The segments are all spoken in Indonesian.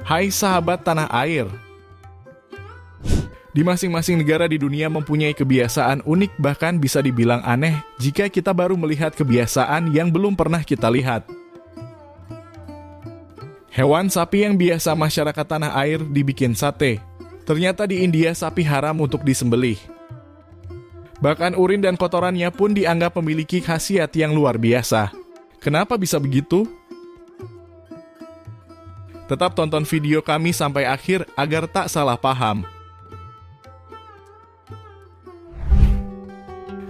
Hai sahabat tanah air. Di masing-masing negara di dunia mempunyai kebiasaan unik, bahkan bisa dibilang aneh jika kita baru melihat kebiasaan yang belum pernah kita lihat. Hewan sapi yang biasa masyarakat tanah air dibikin sate. Ternyata di India sapi haram untuk disembelih. Bahkan urin dan kotorannya pun dianggap memiliki khasiat yang luar biasa. Kenapa bisa begitu? Tetap tonton video kami sampai akhir agar tak salah paham.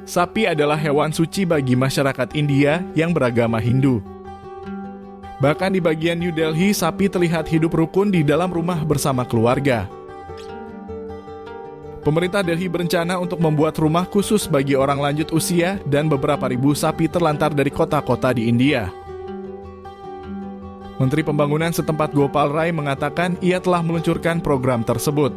Sapi adalah hewan suci bagi masyarakat India yang beragama Hindu. Bahkan di bagian New Delhi, sapi terlihat hidup rukun di dalam rumah bersama keluarga. Pemerintah Delhi berencana untuk membuat rumah khusus bagi orang lanjut usia dan beberapa ribu sapi terlantar dari kota-kota di India. Menteri Pembangunan setempat Gopal Rai mengatakan ia telah meluncurkan program tersebut.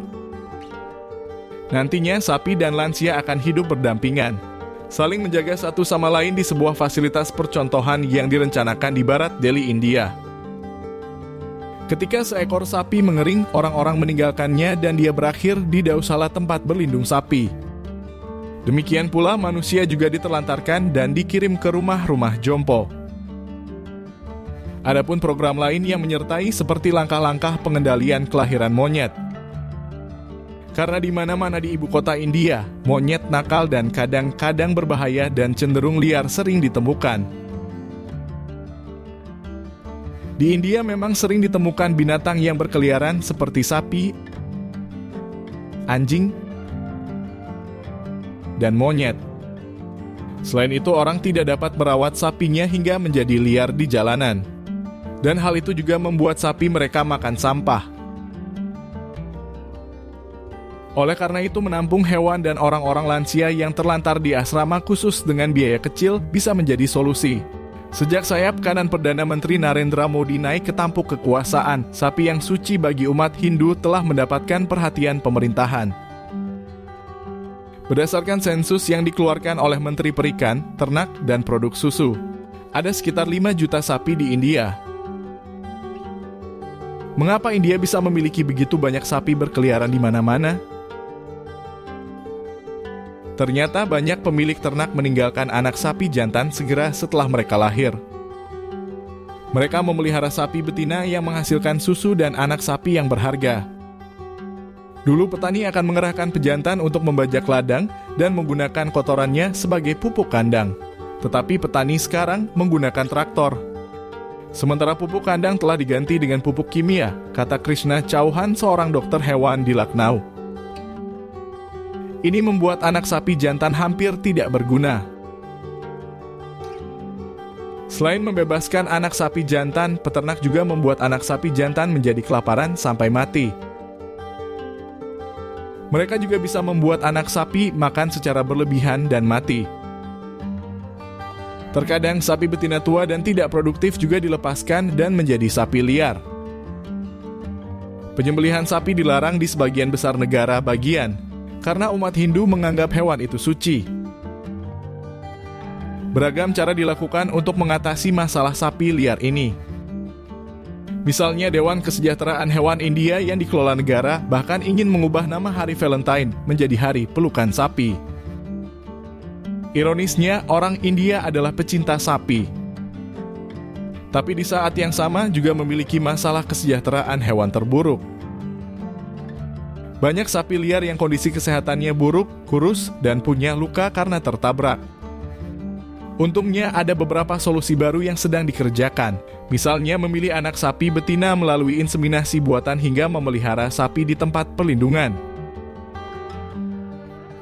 Nantinya sapi dan lansia akan hidup berdampingan, saling menjaga satu sama lain di sebuah fasilitas percontohan yang direncanakan di barat Delhi, India. Ketika seekor sapi mengering, orang-orang meninggalkannya dan dia berakhir di Dausala, tempat berlindung sapi. Demikian pula manusia juga diterlantarkan dan dikirim ke rumah-rumah jompo. Adapun program lain yang menyertai seperti langkah-langkah pengendalian kelahiran monyet. Karena di mana-mana di ibu kota India, monyet nakal dan kadang-kadang berbahaya dan cenderung liar sering ditemukan. Di India memang sering ditemukan binatang yang berkeliaran seperti sapi, anjing, dan monyet. Selain itu, orang tidak dapat merawat sapinya hingga menjadi liar di jalanan. Dan hal itu juga membuat sapi mereka makan sampah. Oleh karena itu, menampung hewan dan orang-orang lansia yang terlantar di asrama khusus dengan biaya kecil bisa menjadi solusi. Sejak sayap kanan Perdana Menteri Narendra Modi naik ke tampuk kekuasaan, sapi yang suci bagi umat Hindu telah mendapatkan perhatian pemerintahan. Berdasarkan sensus yang dikeluarkan oleh Menteri Perikan, Ternak, dan Produk Susu, ada sekitar 5 juta sapi di India. Mengapa India bisa memiliki begitu banyak sapi berkeliaran di mana-mana? Ternyata banyak pemilik ternak meninggalkan anak sapi jantan segera setelah mereka lahir. Mereka memelihara sapi betina yang menghasilkan susu dan anak sapi yang berharga. Dulu petani akan mengerahkan pejantan untuk membajak ladang dan menggunakan kotorannya sebagai pupuk kandang. Tetapi petani sekarang menggunakan traktor. Sementara pupuk kandang telah diganti dengan pupuk kimia, kata Krishna Chauhan, seorang dokter hewan di Lucknow. Ini membuat anak sapi jantan hampir tidak berguna. Selain membebaskan anak sapi jantan, peternak juga membuat anak sapi jantan menjadi kelaparan sampai mati. Mereka juga bisa membuat anak sapi makan secara berlebihan dan mati. Terkadang sapi betina tua dan tidak produktif juga dilepaskan dan menjadi sapi liar. Penyembelihan sapi dilarang di sebagian besar negara bagian, karena umat Hindu menganggap hewan itu suci. Beragam cara dilakukan untuk mengatasi masalah sapi liar ini. Misalnya Dewan Kesejahteraan Hewan India yang dikelola negara bahkan ingin mengubah nama Hari Valentine menjadi Hari Pelukan Sapi. Ironisnya, orang India adalah pecinta sapi. Tapi di saat yang sama juga memiliki masalah kesejahteraan hewan terburuk. Banyak sapi liar yang kondisi kesehatannya buruk, kurus, dan punya luka karena tertabrak. Untungnya ada beberapa solusi baru yang sedang dikerjakan. Misalnya memilih anak sapi betina melalui inseminasi buatan hingga memelihara sapi di tempat perlindungan.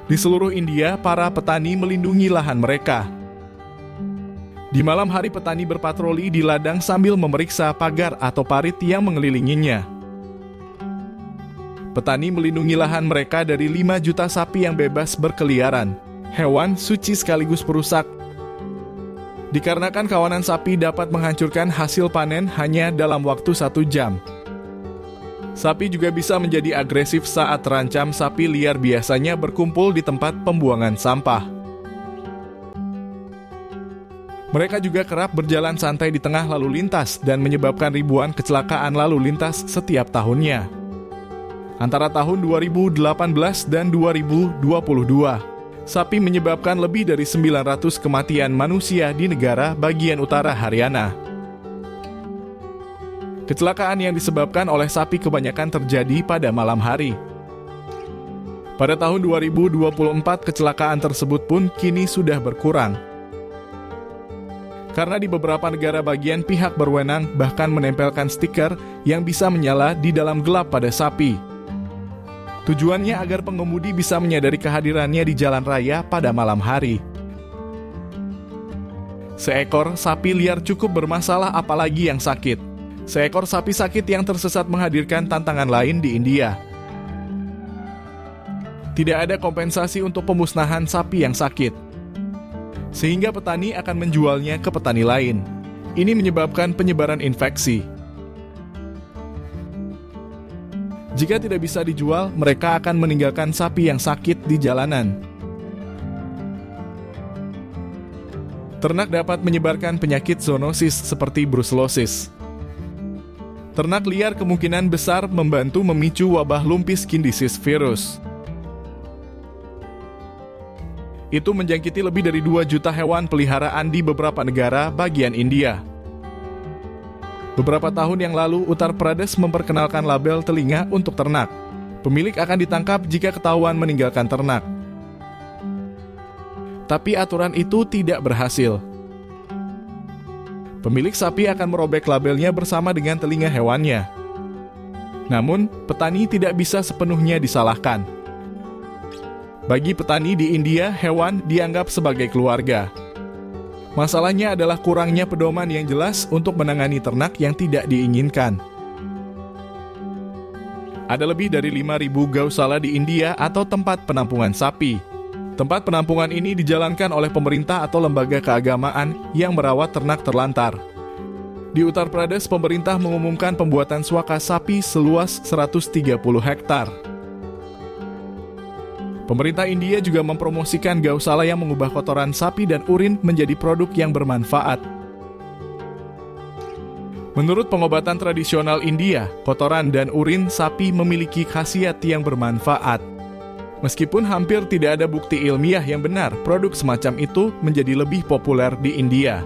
Di seluruh India, para petani melindungi lahan mereka. Di malam hari, petani berpatroli di ladang sambil memeriksa pagar atau parit yang mengelilinginya. Petani melindungi lahan mereka dari 5 juta sapi yang bebas berkeliaran. Hewan suci sekaligus perusak. Dikarenakan kawanan sapi dapat menghancurkan hasil panen hanya dalam waktu 1 jam. Sapi juga bisa menjadi agresif saat terancam. Sapi liar biasanya berkumpul di tempat pembuangan sampah. Mereka juga kerap berjalan santai di tengah lalu lintas dan menyebabkan ribuan kecelakaan lalu lintas setiap tahunnya. Antara tahun 2018 dan 2022, sapi menyebabkan lebih dari 900 kematian manusia di negara bagian utara Haryana. Kecelakaan yang disebabkan oleh sapi kebanyakan terjadi pada malam hari. Pada tahun 2024, kecelakaan tersebut pun kini sudah berkurang. Karena di beberapa negara bagian pihak berwenang bahkan menempelkan stiker yang bisa menyala di dalam gelap pada sapi. Tujuannya agar pengemudi bisa menyadari kehadirannya di jalan raya pada malam hari. Seekor sapi liar cukup bermasalah, apalagi yang sakit. Seekor sapi sakit yang tersesat menghadirkan tantangan lain di India. Tidak ada kompensasi untuk pemusnahan sapi yang sakit, sehingga petani akan menjualnya ke petani lain. Ini menyebabkan penyebaran infeksi. Jika tidak bisa dijual, mereka akan meninggalkan sapi yang sakit di jalanan. Ternak dapat menyebarkan penyakit zoonosis seperti brucellosis. Ternak liar kemungkinan besar membantu memicu wabah lumpy skin disease virus. Itu menjangkiti lebih dari 2 juta hewan peliharaan di beberapa negara bagian India. Beberapa tahun yang lalu, Uttar Pradesh memperkenalkan label telinga untuk ternak. Pemilik akan ditangkap jika ketahuan meninggalkan ternak. Tapi aturan itu tidak berhasil. Pemilik sapi akan merobek labelnya bersama dengan telinga hewannya. Namun, petani tidak bisa sepenuhnya disalahkan. Bagi petani di India, hewan dianggap sebagai keluarga. Masalahnya adalah kurangnya pedoman yang jelas untuk menangani ternak yang tidak diinginkan. Ada lebih dari 5.000 gausala di India atau tempat penampungan sapi. Tempat penampungan ini dijalankan oleh pemerintah atau lembaga keagamaan yang merawat ternak terlantar. Di Uttar Pradesh, pemerintah mengumumkan pembuatan suaka sapi seluas 130 hektar. Pemerintah India juga mempromosikan gausala yang mengubah kotoran sapi dan urin menjadi produk yang bermanfaat. Menurut pengobatan tradisional India, kotoran dan urin sapi memiliki khasiat yang bermanfaat. Meskipun hampir tidak ada bukti ilmiah yang benar, produk semacam itu menjadi lebih populer di India.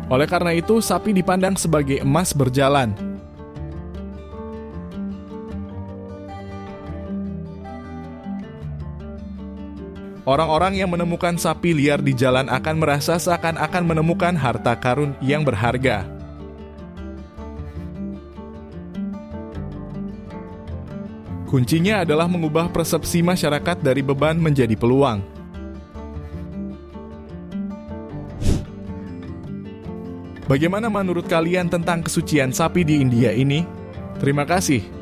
Oleh karena itu, sapi dipandang sebagai emas berjalan. Orang-orang yang menemukan sapi liar di jalan akan merasa seakan-akan menemukan harta karun yang berharga. Kuncinya adalah mengubah persepsi masyarakat dari beban menjadi peluang. Bagaimana menurut kalian tentang kesucian sapi di India ini? Terima kasih.